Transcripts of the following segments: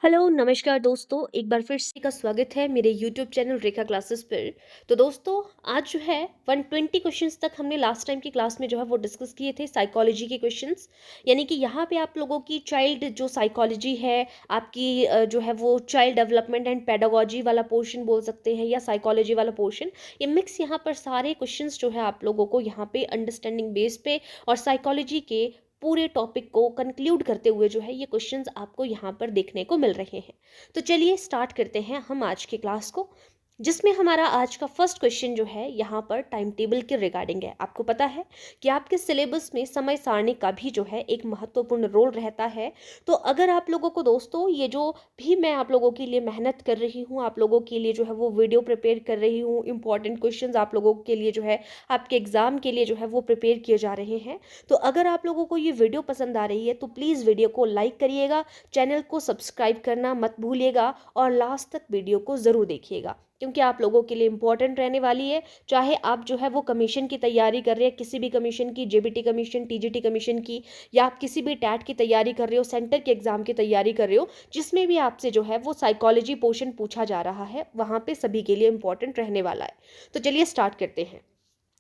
Hello नमस्कार दोस्तों, एक बार फिर से का स्वागत है मेरे यूट्यूब चैनल रेखा क्लासेस पर। तो दोस्तों, आज जो है 120 क्वेश्चंस तक हमने लास्ट टाइम की क्लास में जो है वो डिस्कस किए थे साइकोलॉजी के क्वेश्चंस। यानी कि यहाँ पे आप लोगों की चाइल्ड जो साइकोलॉजी है, आपकी जो है वो चाइल्ड डेवलपमेंट एंड पेडागोजी वाला पोर्शन बोल सकते हैं या साइकोलॉजी वाला पोर्शन, ये मिक्स यहाँ पर सारे क्वेश्चंस जो है आप लोगों को यहाँ पे अंडरस्टैंडिंग बेस पे और साइकोलॉजी के पूरे टॉपिक को कंक्लूड करते हुए जो है ये क्वेश्चंस आपको यहाँ पर देखने को मिल रहे हैं। तो चलिए स्टार्ट करते हैं हम आज की क्लास को, जिसमें हमारा आज का फर्स्ट क्वेश्चन जो है यहाँ पर टाइम टेबल के रिगार्डिंग है। आपको पता है कि आपके सिलेबस में समय सारणी का भी जो है एक महत्वपूर्ण रोल रहता है। तो अगर आप लोगों को दोस्तों ये जो भी मैं आप लोगों के लिए मेहनत कर रही हूँ, आप लोगों के लिए जो है वो वीडियो प्रिपेयर कर रही हूँ, इंपॉर्टेंट क्वेश्चन आप लोगों के लिए जो है आपके एग्जाम के लिए जो है वो प्रिपेयर किए जा रहे हैं। तो अगर आप लोगों को ये वीडियो पसंद आ रही है तो प्लीज़ वीडियो को लाइक करिएगा, चैनल को सब्सक्राइब करना मत भूलिएगा और लास्ट तक वीडियो को ज़रूर देखिएगा, क्योंकि आप लोगों के लिए इंपॉर्टेंट रहने वाली है। चाहे आप जो है वो कमीशन की तैयारी कर रहे हैं, किसी भी कमीशन की, जेबीटी कमीशन, टीजीटी कमीशन की, या आप किसी भी टैट की तैयारी कर रहे हो, सेंटर के एग्जाम की तैयारी कर रहे हो, जिसमें भी आपसे जो है वो साइकोलॉजी पोर्शन पूछा जा रहा है, वहाँ पे सभी के लिए इंपॉर्टेंट रहने वाला है। तो चलिए स्टार्ट करते हैं।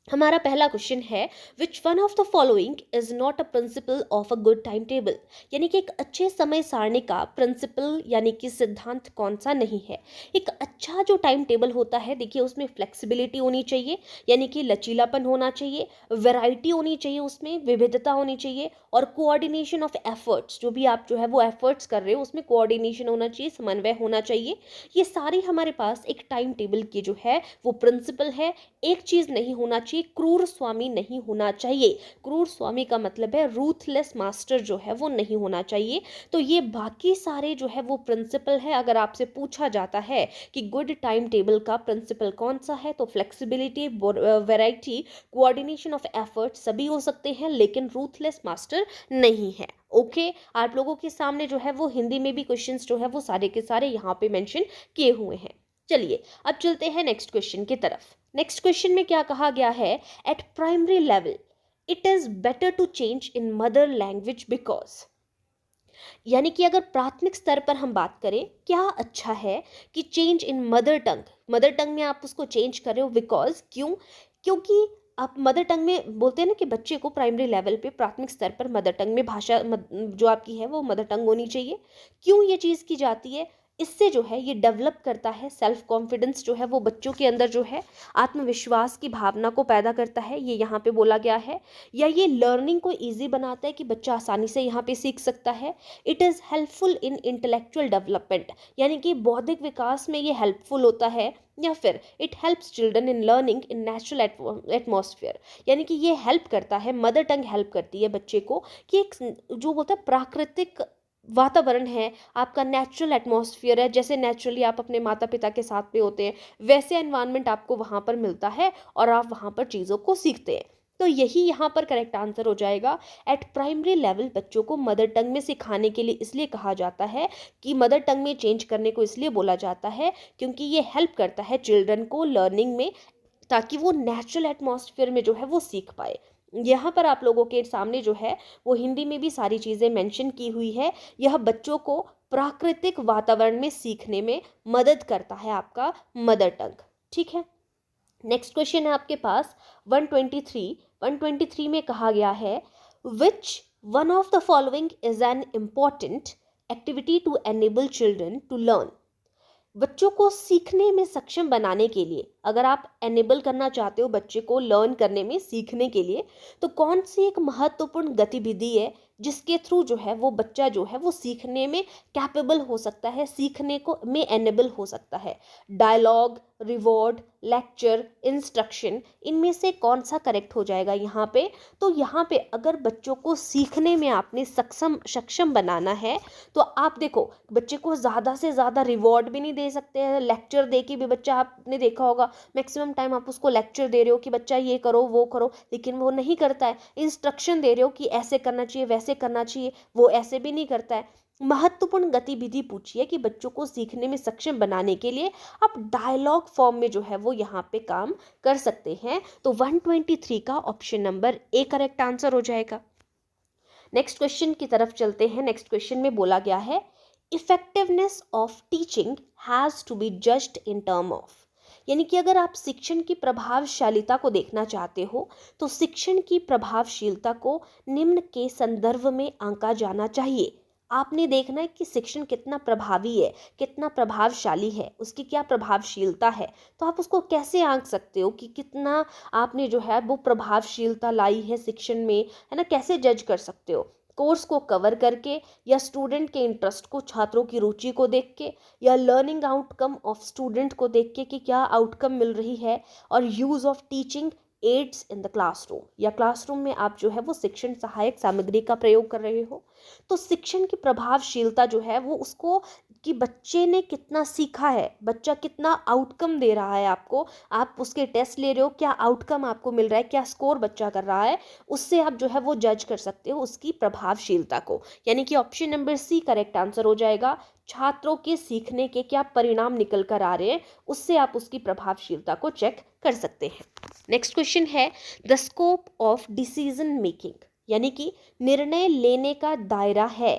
हमारा पहला क्वेश्चन है, which one of the following is not a principle of a good time table. यानी कि एक अच्छे समय सारणी का प्रिंसिपल यानी कि सिद्धांत कौन सा नहीं है। एक अच्छा जो टाइम टेबल होता है, देखिए उसमें फ्लेक्सिबिलिटी होनी चाहिए, यानी कि लचीलापन होना चाहिए, वैरायटी होनी चाहिए, उसमें विविधता होनी चाहिए, और कोऑर्डिनेशन ऑफ एफर्ट्स, जो भी आप जो है वो एफर्ट्स कर रहे हो उसमें कोऑर्डिनेशन होना चाहिए, समन्वय होना चाहिए। ये सारे हमारे पास एक टाइम टेबल की जो है वो प्रिंसिपल है। एक चीज नहीं होना चाहिए, क्रूर स्वामी नहीं होना चाहिए। क्रूर स्वामी का मतलब है रूथलेस मास्टर जो है वो नहीं होना चाहिए। तो ये बाकी सारे जो है वो प्रिंसिपल है। अगर आपसे पूछा जाता है कि गुड टाइम टेबल का प्रिंसिपल कौन सा है, तो flexibility, variety, coordination of effort सभी हो सकते हैं, लेकिन रूथलेस मास्टर नहीं है। ओके, आप लोगों के सामने जो है वो हिंदी में भी क्वेश्चंस जो है वो सारे के सारे यहाँ पे मेंशन किए हुए हैं। चलिए अब चलते हैं नेक्स्ट क्वेश्चन की तरफ। नेक्स्ट क्वेश्चन में क्या कहा गया है, at primary level it is better to change in mother language because. यानी कि अगर प्राथमिक स्तर पर हम बात करें, क्या अच्छा है कि change in mother tongue, mother tongue में आप उसको चेंज कर रहे हो, बिकॉज क्यों, क्योंकि आप मदर टंग में बोलते हैं ना कि बच्चे को प्राइमरी लेवल पे प्राथमिक स्तर पर मदर टंग में भाषा जो आपकी है वो मदर टंग होनी चाहिए। क्यों ये चीज़ की जाती है, इससे जो है ये डेवलप करता है सेल्फ कॉन्फिडेंस, जो है वो बच्चों के अंदर जो है आत्मविश्वास की भावना को पैदा करता है, ये यहाँ पे बोला गया है। या ये लर्निंग को ईजी बनाता है कि बच्चा आसानी से यहाँ पे सीख सकता है। It is helpful in intellectual development, यानी कि बौद्धिक विकास में ये हेल्पफुल होता है। या फिर it helps children in learning in natural atmosphere, यानी कि ये हेल्प करता है, मदर टंग हेल्प करती है बच्चे को कि एक जो बोलता है प्राकृतिक वातावरण है, आपका नेचुरल एटमॉस्फेयर है, जैसे नेचुरली आप अपने माता पिता के साथ में होते हैं वैसे एनवायरनमेंट आपको वहाँ पर मिलता है और आप वहाँ पर चीज़ों को सीखते हैं। तो यही यहाँ पर करेक्ट आंसर हो जाएगा। एट प्राइमरी लेवल बच्चों को मदर टंग में सिखाने के लिए इसलिए कहा जाता है कि मदर टंग में चेंज करने को इसलिए बोला जाता है क्योंकि ये हेल्प करता है चिल्ड्रन को लर्निंग में, ताकि वो नेचुरल एटमॉस्फेयर में जो है वो सीख पाए। यहाँ पर आप लोगों के सामने जो है वो हिंदी में भी सारी चीज़ें मेंशन की हुई है। यह बच्चों को प्राकृतिक वातावरण में सीखने में मदद करता है, आपका मदर टंग। ठीक है, नेक्स्ट क्वेश्चन है आपके पास 123 में कहा गया है, which one of the following is an important activity to enable children to learn. बच्चों को सीखने में सक्षम बनाने के लिए, अगर आप एनेबल करना चाहते हो बच्चे को लर्न करने में, सीखने के लिए, तो कौन सी एक महत्वपूर्ण गतिविधि है जिसके थ्रू जो है वो बच्चा जो है वो सीखने में कैपेबल हो सकता है, सीखने को में एनेबल हो सकता है। डायलॉग, रिवॉर्ड, लेक्चर, इंस्ट्रक्शन, इनमें से कौन सा करेक्ट हो जाएगा यहाँ पे। तो यहाँ पे अगर बच्चों को सीखने में आपने सक्षम बनाना है, तो आप देखो बच्चे को ज़्यादा से ज़्यादा रिवॉर्ड भी नहीं दे सकते हैं। लेक्चर दे के भी बच्चा, आपने देखा होगा मैक्सिमम टाइम आप उसको लेक्चर दे रहे हो कि बच्चा ये करो वो करो, लेकिन वो नहीं करता है। इंस्ट्रक्शन दे रहे हो कि ऐसे करना चाहिए वैसे करना चाहिए, वो ऐसे भी नहीं करता है। महत्वपूर्ण गतिविधि पूछिए कि बच्चों को सीखने में सक्षम बनाने के लिए आप डायलॉग फॉर्म में जो है वो यहाँ पे काम कर सकते हैं। तो 123 का option number A correct answer हो जाएगा। नेक्स्ट क्वेश्चन की तरफ चलते हैं। नेक्स्ट क्वेश्चन में बोला गया है, effectiveness of teaching has to be judged in term of, यानी कि अगर आप शिक्षण की प्रभावशीलता को देखना चाहते हो तो शिक्षण की प्रभावशीलता को निम्न के संदर्भ में आंका जाना चाहिए। आपने देखना है कि शिक्षण कितना प्रभावी है, कितना प्रभावशाली है, उसकी क्या प्रभावशीलता है। तो आप उसको कैसे आंक सकते हो कि कितना आपने जो है वो प्रभावशीलता लाई है शिक्षण में, है ना, कैसे जज कर सकते हो? कोर्स को कवर करके, या स्टूडेंट के इंटरेस्ट को, छात्रों की रुचि को देख के, या लर्निंग आउटकम ऑफ स्टूडेंट को देख के कि क्या आउटकम मिल रही है, और use of teaching ads in the classroom, या क्लासरूम में आप जो है वो शिक्षण सहायक सामग्री का प्रयोग कर रहे हो। तो शिक्षण की प्रभावशीलता जो है वो उसको कि बच्चे ने कितना सीखा है, बच्चा कितना आउटकम दे रहा है आपको, आप उसके टेस्ट ले रहे हो, क्या आउटकम आपको मिल रहा है, क्या स्कोर बच्चा कर रहा है, उससे आप जो है वो जज कर सकते हो उसकी प्रभावशीलता को। यानी कि option number C correct answer हो जाएगा। छात्रों के सीखने के क्या परिणाम निकल कर आ रहे हैं, उससे आप उसकी प्रभावशीलता को चेक कर सकते हैं। नेक्स्ट क्वेश्चन है the scope of decision making, यानी कि निर्णय लेने का दायरा है,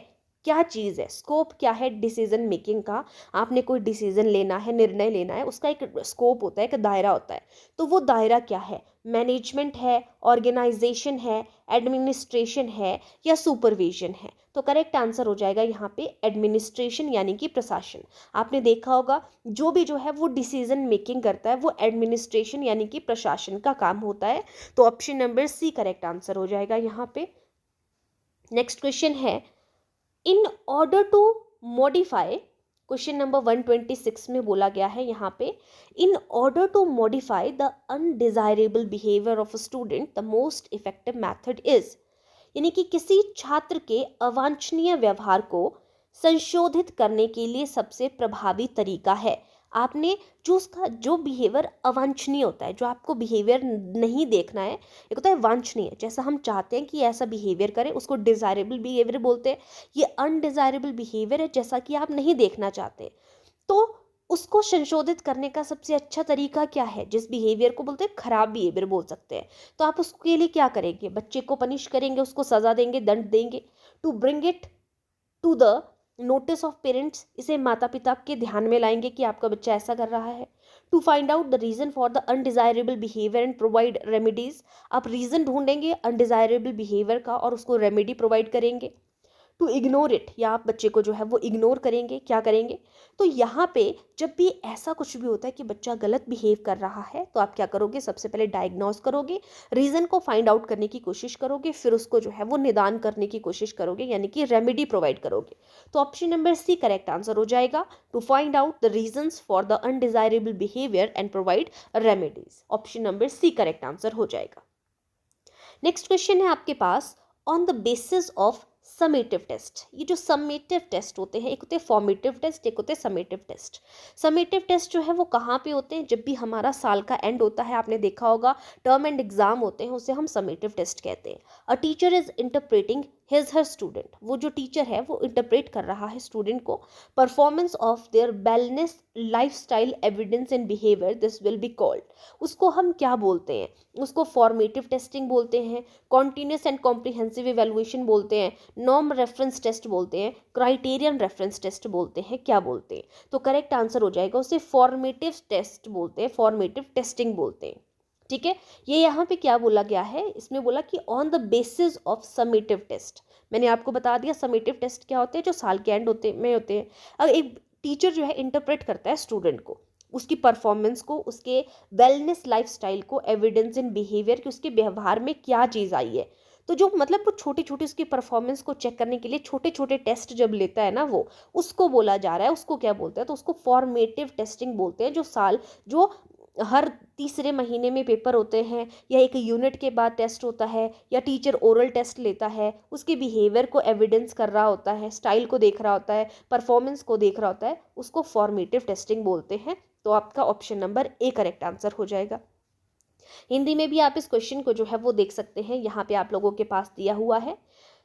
क्या चीज़ है, स्कोप क्या है डिसीजन मेकिंग का। आपने कोई डिसीजन लेना है, निर्णय लेना है, उसका एक स्कोप होता है, एक दायरा होता है। तो वो दायरा क्या है? मैनेजमेंट है, ऑर्गेनाइजेशन है, एडमिनिस्ट्रेशन है, या सुपरविजन है। तो करेक्ट आंसर हो जाएगा यहाँ पे एडमिनिस्ट्रेशन, यानी कि प्रशासन। आपने देखा होगा जो भी जो है वो डिसीजन मेकिंग करता है वो एडमिनिस्ट्रेशन यानी कि प्रशासन का काम होता है। तो option number C correct answer हो जाएगा यहाँ पे। नेक्स्ट क्वेश्चन है in order to modify, question number 126 में बोला गया है यहाँ पे in order to modify the undesirable behaviour of a student the most effective method is, यानी कि किसी छात्र के अवांछनीय व्यवहार को संशोधित करने के लिए सबसे प्रभावी तरीका है। आपने जो उसका जो बिहेवियर अवांछनीय होता है, जो आपको बिहेवियर नहीं देखना है, एक होता है वांछनीय, जैसा हम चाहते हैं कि ऐसा बिहेवियर करें उसको डिजायरेबल बिहेवियर बोलते हैं। ये अनडिजायरेबल बिहेवियर है जैसा कि आप नहीं देखना चाहते। तो उसको संशोधित करने का सबसे अच्छा तरीका क्या है? जिस बिहेवियर को बोलते हैं खराब बिहेवियर बोल सकते हैं। तो आप उसके लिए क्या करेंगे? बच्चे को पनिश करेंगे, उसको सजा देंगे, दंड देंगे। To bring it to the notice of parents, इसे माता पिता के ध्यान में लाएंगे कि आपका बच्चा ऐसा कर रहा है। To find out the reason for the undesirable behaviour and provide remedies, आप रीजन ढूंढेंगे अनडिजायरेबल बिहेवियर का और उसको रेमेडी प्रोवाइड करेंगे। टू इग्नोर इट, या आप बच्चे को जो है वो इग्नोर करेंगे, क्या करेंगे? तो यहाँ पे जब भी ऐसा कुछ भी होता है कि बच्चा गलत बिहेव कर रहा है तो आप क्या करोगे? सबसे पहले डायग्नोस करोगे, रीजन को फाइंड आउट करने की कोशिश करोगे, फिर उसको जो है वो निदान करने की कोशिश करोगे, यानी कि रेमेडी प्रोवाइड करोगे। तो option number C correct answer हो जाएगा। To find out the reasons for the undesirable behaviour and provide remedies, option number C correct answer हो जाएगा। नेक्स्ट क्वेश्चन है आपके पास on the basis of summative test. ये जो समेटिव टेस्ट होते हैं, एक होते हैं फॉर्मेटिव टेस्ट, एक होते हैं समेटिव टेस्ट। समेटिव टेस्ट जो है वो कहाँ पे होते हैं? जब भी हमारा साल का एंड होता है, आपने देखा होगा टर्म एंड एग्जाम होते हैं, उसे हम समेटिव टेस्ट कहते हैं। A teacher is interpreting his her student, वो जो टीचर है वो इंटरप्रेट कर रहा है स्टूडेंट को, performance of their wellness lifestyle evidence and behaviour, this will be called. उसको हम क्या बोलते हैं? उसको फॉर्मेटिव टेस्टिंग बोलते हैं, कॉन्टिन्यूस एंड कॉम्प्रिहेंसिव इवैल्यूएशन बोलते हैं, नॉर्म रेफरेंस टेस्ट बोलते हैं, क्राइटेरियन रेफरेंस टेस्ट बोलते हैं, क्या बोलते हैं? तो करेक्ट आंसर हो जाएगा उसे फॉर्मेटिव टेस्ट बोलते हैं, फॉर्मेटिव टेस्टिंग बोलते हैं। ठीक है, ये यहाँ पे क्या बोला गया है? इसमें बोला कि on the basis of summative test. मैंने आपको बता दिया समेटिव टेस्ट क्या होते हैं, जो साल के एंड होते हैं। अब एक टीचर जो है इंटरप्रेट करता है स्टूडेंट को, उसकी परफॉर्मेंस को, उसके वेलनेस लाइफस्टाइल को, एविडेंस इन बिहेवियर कि उसके व्यवहार में क्या चीज़ आई है। तो जो मतलब वो छोटी छोटी उसकी परफॉर्मेंस को चेक करने के लिए छोटे छोटे टेस्ट जब लेता है ना, वो उसको बोला जा रहा है, उसको क्या बोलते हैं? तो उसको फॉर्मेटिव टेस्टिंग बोलते हैं। जो हर तीसरे महीने में पेपर होते हैं, या एक यूनिट के बाद टेस्ट होता है, या टीचर ओरल टेस्ट लेता है, उसके बिहेवियर को एविडेंस कर रहा होता है, स्टाइल को देख रहा होता है, परफॉर्मेंस को देख रहा होता है, उसको फॉर्मेटिव टेस्टिंग बोलते हैं। तो आपका option number A correct answer हो जाएगा। हिंदी में भी आप इस क्वेश्चन को जो है वो देख सकते हैं, यहाँ पे आप लोगों के पास दिया हुआ है।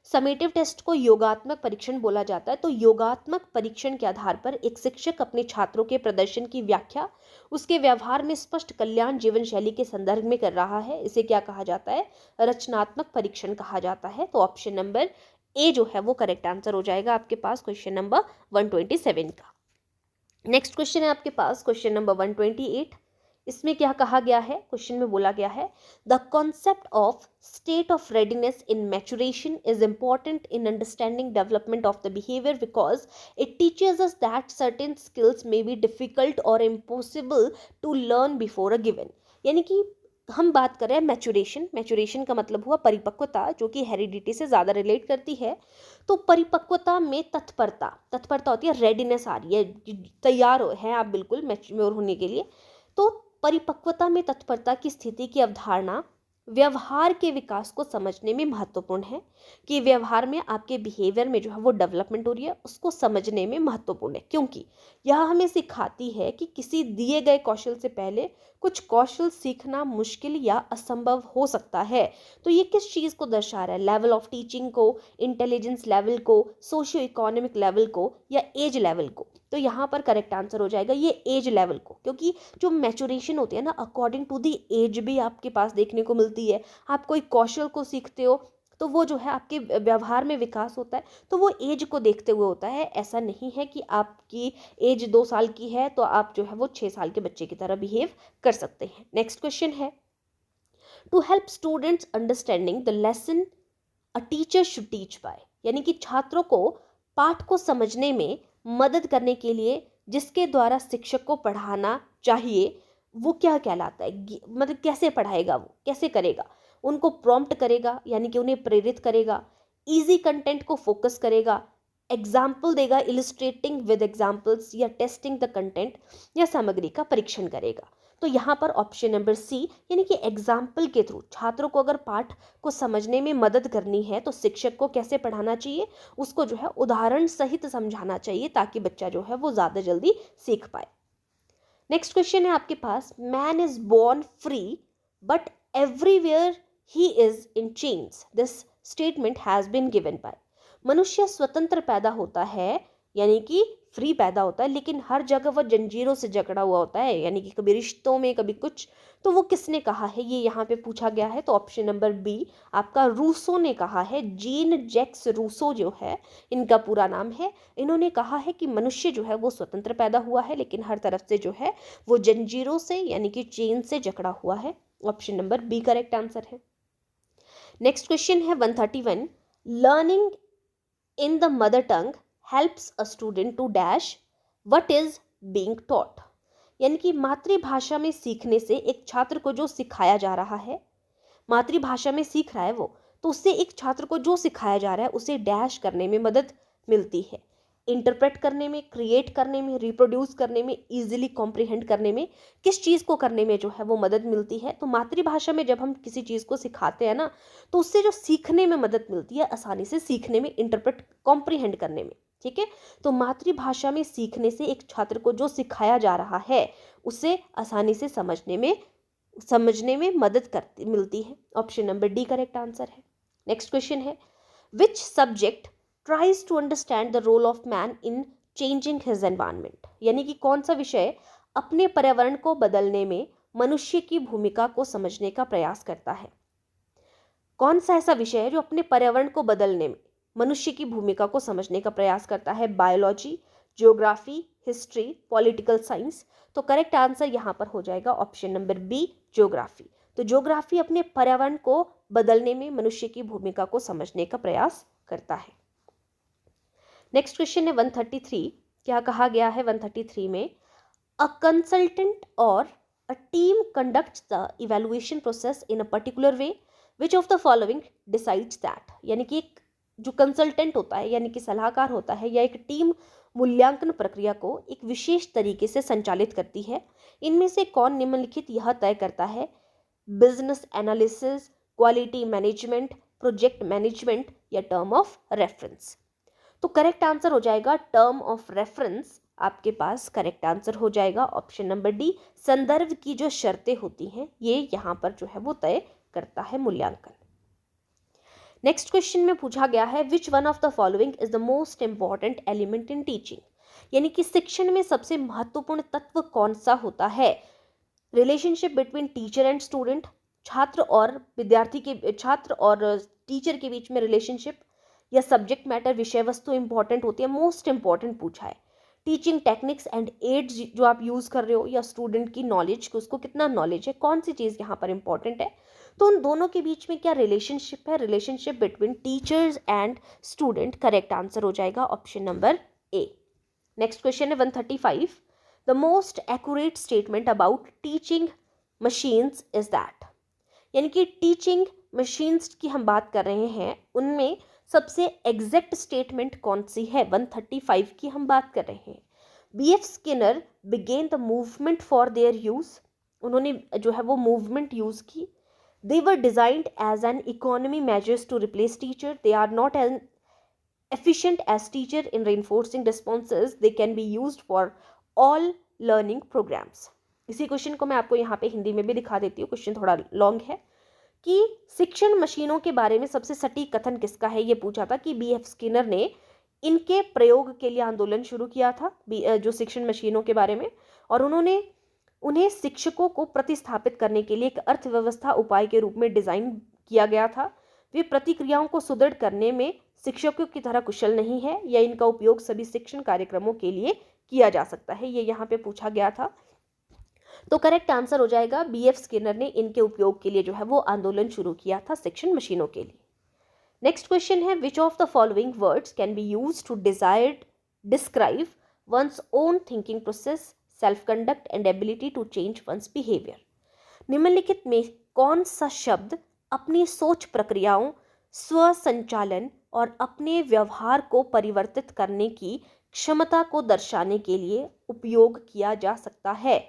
समेटिव टेस्ट को योगात्मक परीक्षण बोला जाता है। तो योगात्मक परीक्षण के आधार पर एक शिक्षक अपने छात्रों के प्रदर्शन की व्याख्या उसके व्यवहार में स्पष्ट कल्याण जीवन शैली के संदर्भ में कर रहा है। इसे क्या कहा जाता है? रचनात्मक परीक्षण कहा जाता है। तो ऑप्शन नंबर ए जो है वो करेक्ट आंसर हो जाएगा आपके पास क्वेश्चन नंबर 127 का। नेक्स्ट क्वेश्चन है आपके पास क्वेश्चन नंबर 128। इसमें क्या कहा गया है, क्वेश्चन में बोला गया है the concept of state of readiness in maturation is important in understanding development of the behaviour because it teaches us that certain skills may be difficult और impossible to learn before a given. यानी कि हम बात कर रहे हैं maturation, maturation का मतलब हुआ परिपक्वता, जो कि हेरिडिटी से ज़्यादा रिलेट करती है। तो परिपक्वता में तत्परता, तत्परता होती है, रेडीनेस आ रही है, तैयार हैं आप बिल्कुल मैच्योर होने के लिए। तो परिपक्वता में तत्परता की स्थिति की अवधारणा व्यवहार के विकास को समझने में महत्वपूर्ण है, कि व्यवहार में आपके बिहेवियर में जो है वो डेवलपमेंट हो रही है, उसको समझने में महत्वपूर्ण है, क्योंकि यह हमें सिखाती है कि किसी दिए गए कौशल से पहले कुछ कौशल सीखना मुश्किल या असंभव हो सकता है। तो ये किस चीज़ को दर्शा रहा है, लेवल ऑफ टीचिंग को, इंटेलिजेंस लेवल को, सोशियो इकोनॉमिक लेवल को, या एज लेवल को। तो यहाँ पर करेक्ट आंसर हो जाएगा ये एज लेवल को, क्योंकि जो मैचुरेशन होती है ना अकॉर्डिंग टू दी एज भी आपके पास देखने को मिलती है। आप कोई कौशल को सीखते हो तो वो जो है आपके व्यवहार में विकास होता है, तो वो एज को देखते हुए होता है। ऐसा नहीं है कि आपकी एज 2 साल की है तो आप जो है वो 6 साल के बच्चे की तरह बिहेव कर सकते हैं। नेक्स्ट क्वेश्चन है to help students understanding the lesson a teacher should teach by. यानी कि छात्रों को पाठ को समझने में मदद करने के लिए जिसके द्वारा शिक्षक को पढ़ाना चाहिए वो क्या कहलाता है, मतलब कैसे पढ़ाएगा, वो कैसे करेगा, उनको प्रॉम्प्ट करेगा यानी कि उन्हें प्रेरित करेगा, इजी कंटेंट को फोकस करेगा, एग्जाम्पल देगा इलिस्ट्रेटिंग विद एग्जाम्पल्स, या टेस्टिंग द कंटेंट, या सामग्री का परीक्षण करेगा। तो यहाँ पर ऑप्शन नंबर सी यानी कि एग्जाम्पल के थ्रू छात्रों को अगर पाठ को समझने में मदद करनी है तो शिक्षक को कैसे पढ़ाना चाहिए, उसको जो है उदाहरण सहित समझाना चाहिए ताकि बच्चा जो है वो ज़्यादा जल्दी सीख पाए। नेक्स्ट क्वेश्चन है आपके पास man is born free but everywhere he is in chains this statement has been given by. मनुष्य स्वतंत्र पैदा होता है यानी कि फ्री पैदा होता है, लेकिन हर जगह वह जंजीरों से जकड़ा हुआ होता है, यानी कि कभी रिश्तों में कभी कुछ। तो वो किसने कहा है, ये यहाँ पे पूछा गया है। तो ऑप्शन नंबर बी आपका रूसो ने कहा है, जीन जैक्स रूसो जो है इनका पूरा नाम है। इन्होंने कहा है कि मनुष्य जो है वो स्वतंत्र पैदा हुआ है लेकिन हर तरफ से जो है वो जंजीरों से यानी कि चेन से जकड़ा हुआ है। Option number B correct answer है। नेक्स्ट क्वेश्चन है 131 learning in the mother tongue helps a student to dash what is being taught. यानी कि मातृभाषा में सीखने से एक छात्र को जो सिखाया जा रहा है, मातृभाषा में सीख रहा है वो, तो उससे एक छात्र को जो सिखाया जा रहा है उसे डैश करने में मदद मिलती है, इंटरप्रेट करने में, क्रिएट करने में, रिप्रोड्यूस करने में, इजीली कॉम्प्रिहेंड करने में, किस चीज़ को करने में जो है वो मदद मिलती है। तो मातृभाषा में जब हम किसी चीज़ को सिखाते हैं ना तो उससे जो सीखने में मदद मिलती है, आसानी से सीखने में, इंटरप्रेट कॉम्प्रिहेंड करने में। ठीक है, तो मातृभाषा में सीखने से एक छात्र को जो सिखाया जा रहा है उसे आसानी से समझने में मदद करती मिलती है। Option number D correct answer है। नेक्स्ट क्वेश्चन है which subject tries to understand the role of man in changing his environment. यानी कि कौन सा विषय अपने पर्यावरण को बदलने में मनुष्य की भूमिका को समझने का प्रयास करता है। कौन सा ऐसा विषय है जो अपने पर्यावरण को बदलने में मनुष्य की भूमिका को समझने का प्रयास करता है। Biology, geography, history, political science. तो करेक्ट आंसर यहाँ पर हो जाएगा ऑप्शन नंबर बी ज्योग्राफी। तो ज्योग्राफी अपने पर्यावरण को बदलने में मनुष्य की भूमिका को समझने का प्रयास करता है। नेक्स्ट क्वेश्चन है 133। क्या कहा गया है 133 में अ कंसल्टेंट और a team conducts the evaluation process in a particular way which of the following decides that. यानी कि एक जो कंसल्टेंट होता है यानी कि सलाहकार होता है या एक टीम मूल्यांकन प्रक्रिया को एक विशेष तरीके से संचालित करती है, इनमें से कौन निम्नलिखित यह तय करता है, business analysis, quality management, project management, या टर्म ऑफ रेफरेंस। तो करेक्ट आंसर हो जाएगा टर्म ऑफ रेफरेंस। आपके पास करेक्ट आंसर हो जाएगा ऑप्शन नंबर डी। संदर्भ की जो शर्तें होती हैं ये यहाँ पर जो है वो तय करता है मूल्यांकन। नेक्स्ट क्वेश्चन में पूछा गया है which one of the following is the most important element in teaching. यानी कि शिक्षण में सबसे महत्वपूर्ण तत्व कौन सा होता है। Relationship between teacher and student, छात्र और टीचर के बीच में रिलेशनशिप, या सब्जेक्ट मैटर विषय वस्तु इंपॉर्टेंट होती है, मोस्ट इंपॉर्टेंट पूछा है। टीचिंग टेक्निक्स एंड एड्स जो आप यूज़ कर रहे हो, या स्टूडेंट की नॉलेज, उसको कितना नॉलेज है, कौन सी चीज़ यहाँ पर इंपॉर्टेंट है। तो उन दोनों के बीच में क्या रिलेशनशिप है, relationship between teachers and student. Correct answer हो जाएगा ऑप्शन नंबर ए। नेक्स्ट क्वेश्चन है 135। The most accurate statement about teaching machines is that. यानी कि टीचिंग मशीन्स की हम बात कर रहे हैं, उनमें सबसे एग्जैक्ट स्टेटमेंट कौन सी है। 135 की हम बात कर रहे हैं। BF Skinner began the movement for their use. उन्होंने जो है वो मूवमेंट यूज की। They were designed as an economy measures to replace teacher. They are not an efficient as teacher in reinforcing responses. They can be used for all learning programs. इसी question को मैं आपको यहाँ पे हिंदी में भी दिखा देती हूँ, क्वेश्चन थोड़ा लॉन्ग है। कि शिक्षण मशीनों के बारे में सबसे सटीक कथन किसका है, ये पूछा था कि बीएफ स्किनर ने इनके प्रयोग के लिए आंदोलन शुरू किया था, जो शिक्षण मशीनों के बारे में, और उन्होंने उन्हें शिक्षकों को प्रतिस्थापित करने के लिए एक अर्थव्यवस्था उपाय के रूप में डिजाइन किया गया था। वे प्रतिक्रियाओं को सुदृढ़ करने में शिक्षकों की तरह कुशल नहीं है, या इनका उपयोग सभी शिक्षण कार्यक्रमों के लिए किया जा सकता है, ये यहाँ पे पूछा गया था। तो करेक्ट आंसर हो जाएगा बीएफ स्किनर ने इनके उपयोग के लिए जो है वो आंदोलन शुरू किया था शिक्षण मशीनों के लिए। नेक्स्ट क्वेश्चन है which of the following words can be used to describe one's own thinking process, self conduct and ability to change one's behaviour. निम्नलिखित में कौन सा शब्द अपनी सोच प्रक्रियाओं, स्व संचालन और अपने व्यवहार को परिवर्तित करने की क्षमता को दर्शाने के लिए उपयोग किया जा सकता है।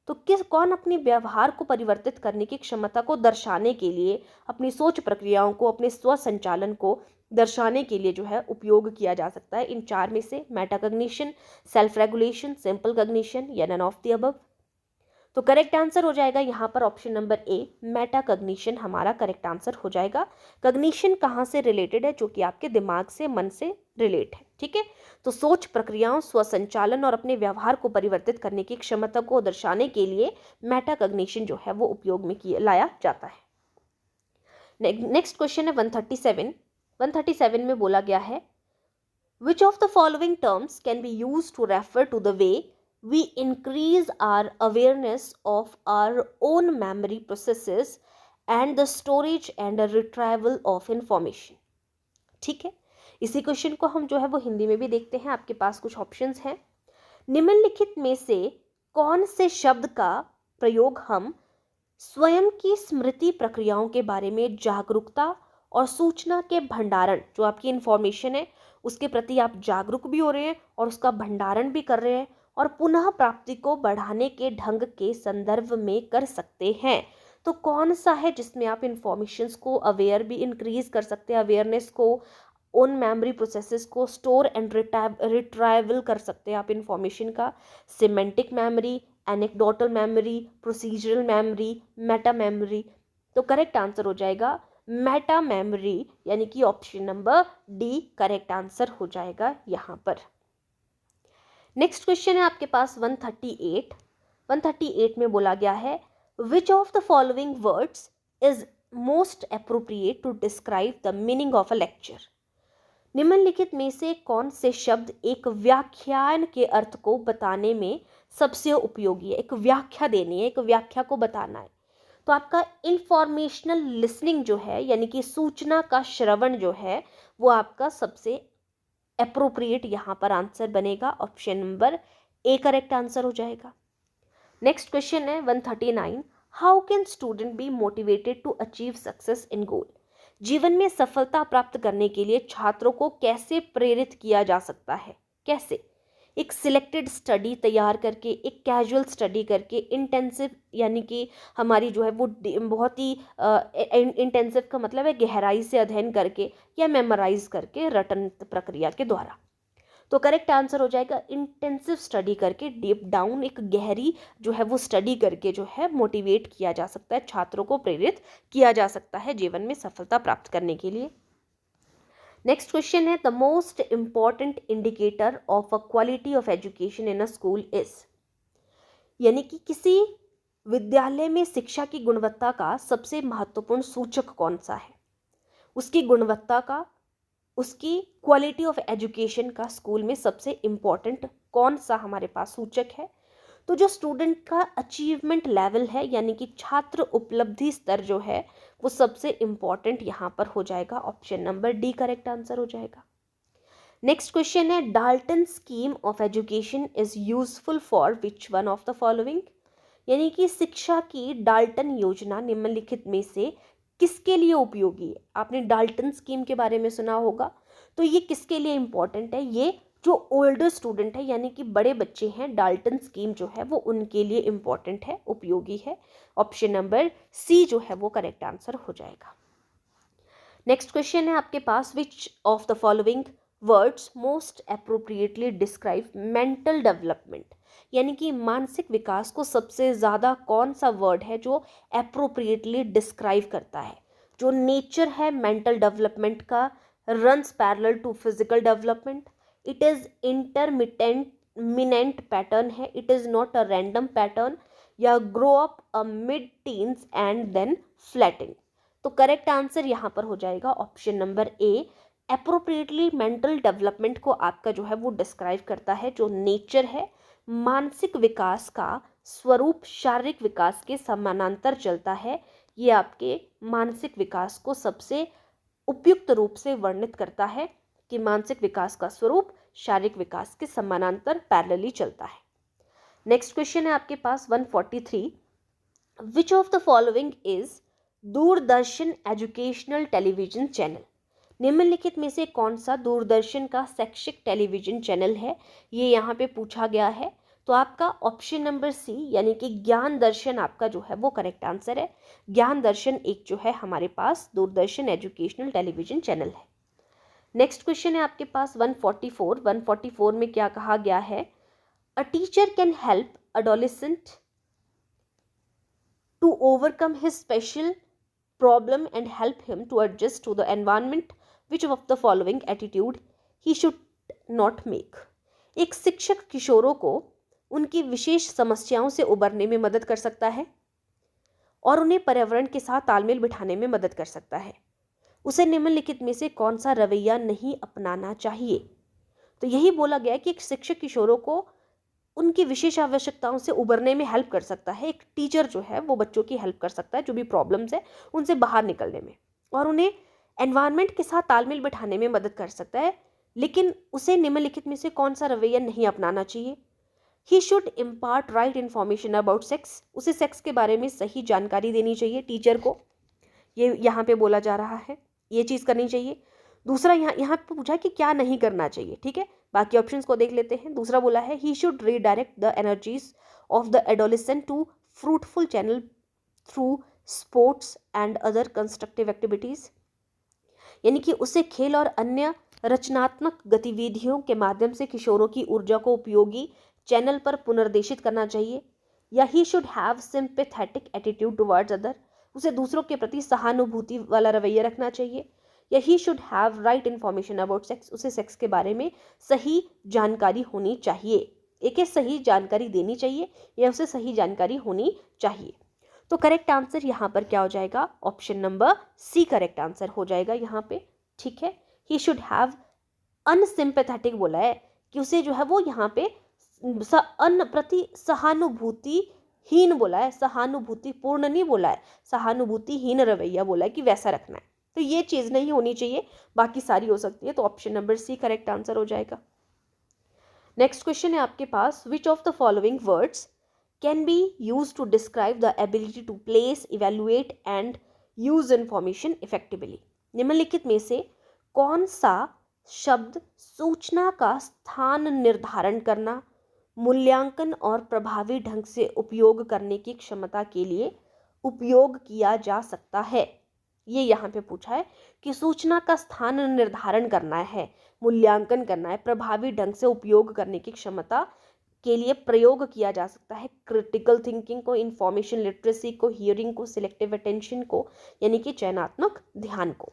तो कौन अपने व्यवहार को परिवर्तित करने की क्षमता को दर्शाने के लिए, अपनी सोच प्रक्रियाओं को, अपने स्व संचालन को दर्शाने के लिए जो है उपयोग किया जा सकता है। इन चार में से metacognition, self regulation, simple cognition या नन ऑफ द अबव। तो करेक्ट आंसर हो जाएगा यहाँ पर ऑप्शन नंबर ए, मेटाकॉग्निशन हमारा करेक्ट आंसर हो जाएगा। कॉग्निशन कहाँ से रिलेटेड है, जो कि आपके दिमाग से, मन से रिलेट है, ठीक है। तो सोच प्रक्रियाओं, स्वसंचालन और अपने व्यवहार को परिवर्तित करने की क्षमता को दर्शाने के लिए मेटाकॉग्निशन जो है वो उपयोग में लाया जाता है। नेक्स्ट क्वेश्चन है 137। 137 में बोला गया है which of the following terms can be use to refer to the way we increase our awareness of our own memory processes and the storage and the retrieval of information। ठीक है, इसी question को हम जो है वो हिंदी में भी देखते हैं। आपके पास कुछ ऑप्शंस हैं। निम्नलिखित में से कौन से शब्द का प्रयोग हम स्वयं की स्मृति प्रक्रियाओं के बारे में जागरूकता और सूचना के भंडारण, जो आपकी इंफॉर्मेशन है उसके प्रति आप जागरूक भी हो रहे हैं और उसका भंडारण भी कर रहे हैं, और पुनः प्राप्ति को बढ़ाने के ढंग के संदर्भ में कर सकते हैं। तो कौन सा है जिसमें आप इंफॉर्मेशंस को अवेयर भी इंक्रीज कर सकते हैं, अवेयरनेस को, उन मेमोरी प्रोसेसेस को स्टोर एंड रिट्राइवल कर सकते हैं आप इंफॉर्मेशन का। Semantic memory, anecdotal memory, procedural memory, Meta memory. तो करेक्ट आंसर हो जाएगा मेटा मेमोरी, यानी कि option number D correct answer हो जाएगा यहाँ पर। नेक्स्ट क्वेश्चन है आपके पास 138। 138 में बोला गया है which of the following words is most appropriate to describe the meaning of a lecture. निम्नलिखित में से कौन से शब्द एक व्याख्यान के अर्थ को बताने में सबसे उपयोगी है। एक व्याख्या देनी है, एक व्याख्या को बताना है। तो आपका इंफॉर्मेशनल लिसनिंग जो है, यानी कि सूचना का श्रवण जो है, वो आपका सबसे अप्रोप्रिएट यहाँ पर आंसर बनेगा। Option number A correct answer हो जाएगा। नेक्स्ट क्वेश्चन है 139। How can student be motivated to achieve success in goal. जीवन में सफलता प्राप्त करने के लिए छात्रों को कैसे प्रेरित किया जा सकता है, कैसे। एक सिलेक्टेड स्टडी तैयार करके, एक कैजुअल स्टडी करके, इंटेंसिव, यानी कि हमारी जो है वो बहुत ही इंटेंसिव का मतलब है गहराई से अध्ययन करके, या मेमोराइज करके, रटन प्रक्रिया के द्वारा। तो करेक्ट आंसर हो जाएगा इंटेंसिव स्टडी करके, डीप डाउन, एक गहरी जो है वो स्टडी करके जो है मोटिवेट किया जा सकता है, छात्रों को प्रेरित किया जा सकता है जीवन में सफलता प्राप्त करने के लिए। नेक्स्ट क्वेश्चन है the most important indicator of a quality of education in a school is. यानी कि किसी विद्यालय में शिक्षा की गुणवत्ता का सबसे महत्वपूर्ण सूचक कौन सा है, उसकी गुणवत्ता का उसकी क्वालिटी ऑफ एजुकेशन का स्कूल में सबसे इम्पॉर्टेंट कौन सा हमारे पास सूचक है? तो जो स्टूडेंट का अचीवमेंट लेवल है, यानी कि छात्र उपलब्धि स्तर जो है, वो सबसे इम्पॉर्टेंट यहाँ पर हो जाएगा। Option number D correct answer हो जाएगा। नेक्स्ट क्वेश्चन है, Dalton scheme of education is useful for which one of the following? यानी कि शिक्षा की डाल्टन योजना निम्नलिखित में से किसके लिए उपयोगी है? आपने डाल्टन स्कीम के बारे में सुना होगा, तो ये किसके लिए इंपॉर्टेंट है? ये जो ओल्डर स्टूडेंट है, यानी कि बड़े बच्चे हैं, डाल्टन स्कीम जो है वो उनके लिए इंपॉर्टेंट है, उपयोगी है। ऑप्शन नंबर सी जो है वो करेक्ट आंसर हो जाएगा। नेक्स्ट क्वेश्चन है आपके पास, which of the following words most appropriately describe mental development? यानी कि मानसिक विकास को सबसे ज़्यादा कौन सा वर्ड है जो अप्रोप्रिएटली डिस्क्राइब करता है? जो नेचर है मेंटल डेवलपमेंट का, runs parallel to physical development, it is intermittent pattern है, it is not a random pattern, या grow up a mid teens and then flattening? तो करेक्ट आंसर यहाँ पर हो जाएगा option number A. Appropriately mental development को आपका जो है वो डिस्क्राइब करता है जो नेचर है मानसिक विकास का स्वरूप शारीरिक विकास के समानांतर चलता है। ये आपके मानसिक विकास को सबसे उपयुक्त रूप से वर्णित करता है कि मानसिक विकास का स्वरूप शारीरिक विकास के समानांतर पैरेलली चलता है। नेक्स्ट क्वेश्चन है आपके पास 143, विच of the following is Doordarshan educational television channel? निम्नलिखित में से कौन सा दूरदर्शन का शैक्षिक टेलीविजन चैनल है? ये यहाँ पे पूछा गया है। तो आपका ऑप्शन नंबर सी यानी कि ज्ञान दर्शन आपका जो है वो करेक्ट आंसर है। ज्ञान दर्शन एक जो है हमारे पास दूरदर्शन एजुकेशनल टेलीविजन चैनल है। नेक्स्ट क्वेश्चन है आपके पास 144 में क्या कहा गया है? A teacher can help adolescent to overcome his special problem and help him to adjust to the environment. Which of the following attitude he should not make? एक शिक्षक किशोरों को उनकी विशेष समस्याओं से उबरने में मदद कर सकता है और उन्हें पर्यावरण के साथ तालमेल बिठाने में मदद कर सकता है। उसे निम्नलिखित में से कौन सा रवैया नहीं अपनाना चाहिए? तो यही बोला गया कि एक शिक्षक किशोरों को उनकी विशेष आवश्यकताओं से उबरने में हेल्प कर सकता है। एक टीचर जो है वो बच्चों की हेल्प कर सकता है जो भी प्रॉब्लम्स है उनसे बाहर निकलने में, और उन्हें एनवायरनमेंट के साथ तालमेल बिठाने में मदद कर सकता है। लेकिन उसे निम्नलिखित में से कौन सा रवैया नहीं अपनाना चाहिए? He should impart right information about sex. उसे सेक्स के बारे में सही जानकारी देनी चाहिए टीचर को, ये यहाँ पे बोला जा रहा है, ये चीज़ करनी चाहिए। दूसरा यहाँ पे पूछा है कि क्या नहीं करना चाहिए, ठीक है, बाकी ऑप्शंस को देख लेते हैं। दूसरा बोला है he should redirect the energies of the adolescent to fruitful channel through sports and other constructive activities. यानी कि उसे खेल और अन्य रचनात्मक गतिविधियों के माध्यम से किशोरों की ऊर्जा को उपयोगी चैनल पर पुनर्देशित करना चाहिए। या he should have sympathetic attitude towards other. उसे दूसरों के प्रति सहानुभूति वाला रवैया रखना चाहिए। या he should have right information about sex. उसे सेक्स के बारे में सही जानकारी होनी चाहिए। एक सही जानकारी देनी चाहिए या उसे सही जानकारी होनी चाहिए। तो करेक्ट आंसर यहाँ पर क्या हो जाएगा? Option number C correct answer हो जाएगा यहाँ पे, ठीक है। ही शुड हैव अनसिंपैथेटिक बोला है कि उसे जो है वो यहाँ पे अन्न प्रति सहानुभूतिहीन बोला है, सहानुभूतिपूर्ण नहीं बोला है, सहानुभूतिहीन रवैया बोला है कि वैसा रखना है। तो ये चीज़ नहीं होनी चाहिए, बाकी सारी हो सकती है। तो option number C correct answer हो जाएगा। नेक्स्ट क्वेश्चन है आपके पास, which of the following words can be use to describe the ability to place, evaluate and use information effectively? निम्नलिखित में से कौन सा शब्द सूचना का स्थान निर्धारण करना, मूल्यांकन और प्रभावी ढंग से उपयोग करने की क्षमता के लिए उपयोग किया जा सकता है? ये यहाँ पे पूछा है कि सूचना का स्थान निर्धारण करना है, मूल्यांकन करना है, प्रभावी ढंग से उपयोग करने की क्षमता के लिए प्रयोग किया जा सकता है क्रिटिकल थिंकिंग को, इंफॉर्मेशन लिटरेसी को, हियरिंग को, सिलेक्टिव अटेंशन को, यानी कि चयनात्मक ध्यान को।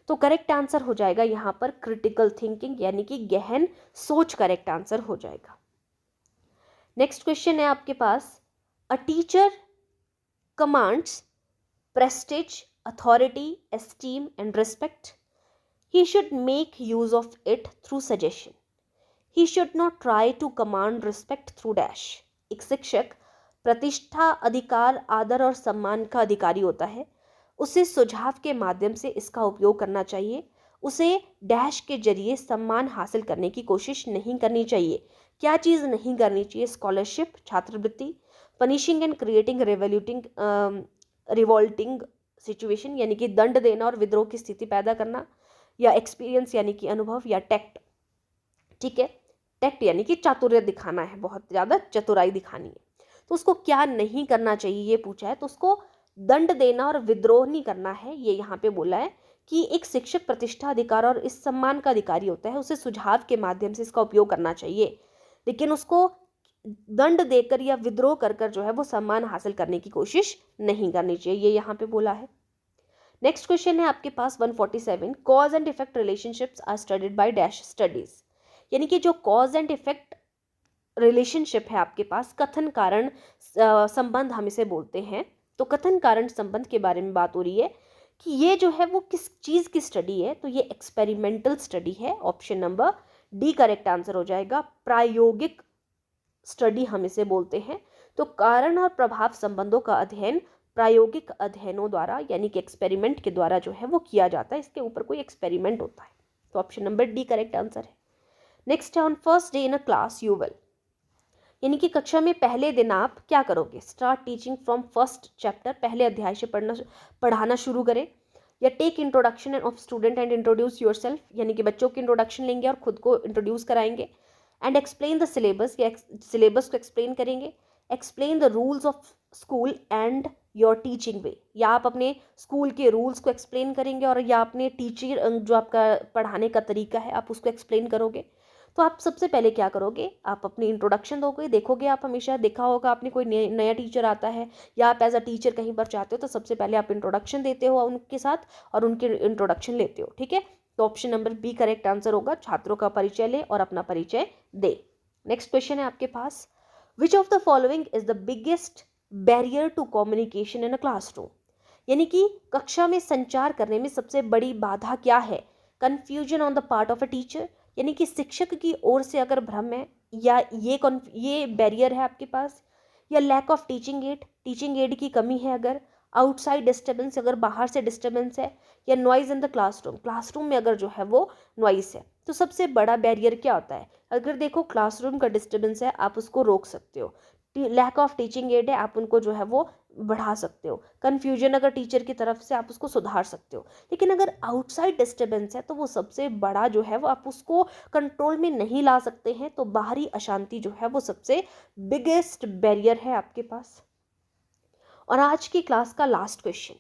तो करेक्ट आंसर हो जाएगा यहाँ पर क्रिटिकल थिंकिंग यानी कि गहन सोच करेक्ट आंसर हो जाएगा। नेक्स्ट क्वेश्चन है आपके पास, a teacher commands prestige, authority, esteem and respect. He should make use of it through suggestion, he should not try to command respect through dash. एक शिक्षक प्रतिष्ठा, अधिकार, आदर और सम्मान का अधिकारी होता है, उसे सुझाव के माध्यम से इसका उपयोग करना चाहिए, उसे डैश के जरिए सम्मान हासिल करने की कोशिश नहीं करनी चाहिए। क्या चीज़ नहीं करनी चाहिए? स्कॉलरशिप, छात्रवृत्ति, punishing and creating revolting situation यानी कि दंड देना और विद्रोह की स्थिति पैदा करना, या एक्सपीरियंस यानी कि अनुभव, या टैक्ट। ठीक है, टैक्ट यानी कि चातुर्य दिखाना है, बहुत ज़्यादा चतुराई दिखानी है। तो उसको क्या नहीं करना चाहिए ये पूछा है, तो उसको दंड देना और विद्रोह नहीं करना है। ये यहाँ पे बोला है कि एक शिक्षक प्रतिष्ठा, अधिकार और इस सम्मान का अधिकारी होता है, उसे सुझाव के माध्यम से इसका उपयोग करना चाहिए, लेकिन उसको दंड देकर या विद्रोह कर कर जो है वो सम्मान हासिल करने की कोशिश नहीं करनी चाहिए, ये यहाँ पे बोला है। नेक्स्ट क्वेश्चन है आपके पास 147, cause and effect relationships are studied by dash studies. यानी कि जो कॉज एंड इफेक्ट रिलेशनशिप है आपके पास, कथन कारण संबंध हम इसे बोलते हैं। तो कथन कारण संबंध के बारे में बात हो रही है कि ये जो है वो किस चीज़ की स्टडी है, तो ये एक्सपेरिमेंटल स्टडी है। Option number D correct answer हो जाएगा। प्रायोगिक स्टडी हम इसे बोलते हैं। तो कारण और प्रभाव संबंधों का अध्ययन प्रायोगिक अध्ययनों द्वारा यानी कि एक्सपेरिमेंट के द्वारा जो है वो किया जाता है, इसके ऊपर कोई एक्सपेरिमेंट होता है। तो option number D correct answer है। नेक्स्ट है on first day in a class you will, यानी कि कक्षा में पहले दिन आप क्या करोगे? Start teaching from first chapter, पहले अध्याय से पढ़ाना शुरू करें, या take introduction of student and introduce yourself, यानी कि बच्चों की इंट्रोडक्शन लेंगे और खुद को इंट्रोड्यूस कराएंगे, एंड एक्सप्लेन द सिलेबस, या सिलेबस को एक्सप्लेन करेंगे, explain the rules of school and your teaching way, या आप अपने स्कूल के रूल्स को एक्सप्लेन करेंगे और या अपने टीचर जो आपका पढ़ाने का तरीका है आप उसको एक्सप्लेन करोगे। तो आप सबसे पहले क्या करोगे? आप अपनी इंट्रोडक्शन दोगे। देखोगे आप हमेशा देखा होगा आपने, कोई नया टीचर आता है या आप एज अ टीचर कहीं पर जाते हो तो सबसे पहले आप इंट्रोडक्शन देते हो उनके साथ और उनकी इंट्रोडक्शन लेते हो। ठीक है, तो option number B correct answer होगा। छात्रों का परिचय ले और अपना परिचय दे। नेक्स्ट क्वेश्चन है आपके पास, which of the following is the biggest barrier to communication in a classroom, यानी कि कक्षा में संचार करने में सबसे बड़ी बाधा क्या है? Confusion on the part of a teacher, यानी कि शिक्षक की ओर से अगर भ्रम है या ये बैरियर है आपके पास, या लैक ऑफ टीचिंग एड की कमी है अगर, आउटसाइड डिस्टर्बेंस अगर बाहर से डिस्टर्बेंस है, या नॉइज इन द क्लासरूम में अगर जो है वो नॉइज है। तो सबसे बड़ा बैरियर क्या होता है? अगर देखो क्लासरूम का डिस्टर्बेंस है आप उसको रोक सकते हो, लैक ऑफ टीचिंग एड है आप उनको जो है वो बढ़ा सकते हो, कन्फ्यूजन अगर टीचर की तरफ से आप उसको सुधार सकते हो। लेकिन अगर आउटसाइड डिस्टर्बेंस है तो वो सबसे बड़ा जो है वो आप उसको कंट्रोल में नहीं ला सकते हैं। तो बाहरी अशांति जो है वो सबसे बिगेस्ट बैरियर है आपके पास। और आज की क्लास का लास्ट क्वेश्चन,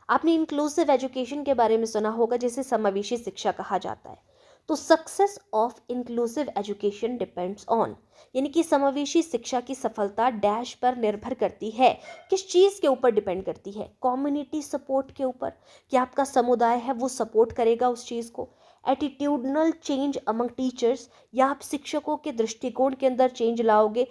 आपने इंक्लूसिव एजुकेशन के बारे में सुना होगा जिसे समावेशी शिक्षा कहा जाता है। तो success of inclusive education depends on, यानी कि समावेशी शिक्षा की सफलता डैश पर निर्भर करती है। किस चीज़ के ऊपर डिपेंड करती है? कम्युनिटी सपोर्ट के ऊपर, कि आपका समुदाय है वो सपोर्ट करेगा उस चीज़ को। एटीट्यूडनल चेंज अमंग टीचर्स, या आप शिक्षकों के दृष्टिकोण के अंदर चेंज लाओगे,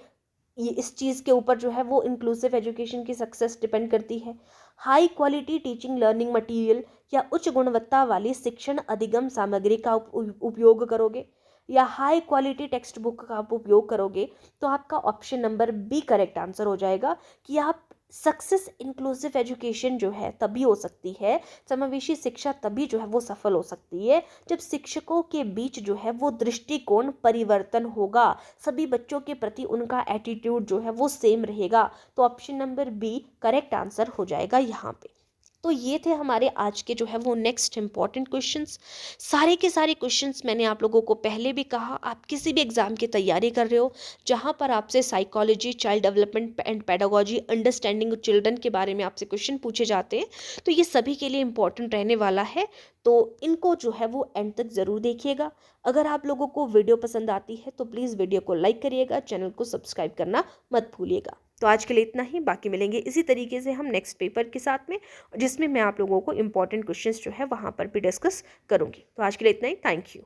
ये इस चीज़ के ऊपर जो है वो इंक्लूसिव एजुकेशन की सक्सेस डिपेंड करती है। High quality teaching learning material, या उच्च गुणवत्ता वाली शिक्षण अधिगम सामग्री का उपयोग करोगे, या हाई क्वालिटी टेक्स्ट बुक का आप उपयोग करोगे। तो आपका option number B correct answer हो जाएगा कि आप सक्सेस इंक्लूसिव एजुकेशन जो है तभी हो सकती है, समावेशी शिक्षा तभी जो है वो सफल हो सकती है जब शिक्षकों के बीच जो है वो दृष्टिकोण परिवर्तन होगा, सभी बच्चों के प्रति उनका एटीट्यूड जो है वो सेम रहेगा। तो option number B correct answer हो जाएगा यहाँ पे। तो ये थे हमारे आज के जो है वो नेक्स्ट इंपॉर्टेंट क्वेश्चंस। सारे के सारे क्वेश्चंस मैंने आप लोगों को पहले भी कहा, आप किसी भी एग्ज़ाम की तैयारी कर रहे हो जहाँ पर आपसे psychology, child development and pedagogy, understanding children के बारे में आपसे क्वेश्चन पूछे जाते हैं, तो ये सभी के लिए इंपॉर्टेंट रहने वाला है। तो इनको जो है वो एंड तक ज़रूर देखिएगा। अगर आप लोगों को वीडियो पसंद आती है तो प्लीज़ वीडियो को लाइक करिएगा, चैनल को सब्सक्राइब करना मत भूलिएगा। तो आज के लिए इतना ही, बाकी मिलेंगे इसी तरीके से हम नेक्स्ट पेपर के साथ में, जिसमें मैं आप लोगों को इंपॉर्टेंट क्वेश्चंस जो है वहाँ पर भी डिस्कस करूँगी। तो आज के लिए इतना ही, थैंक यू।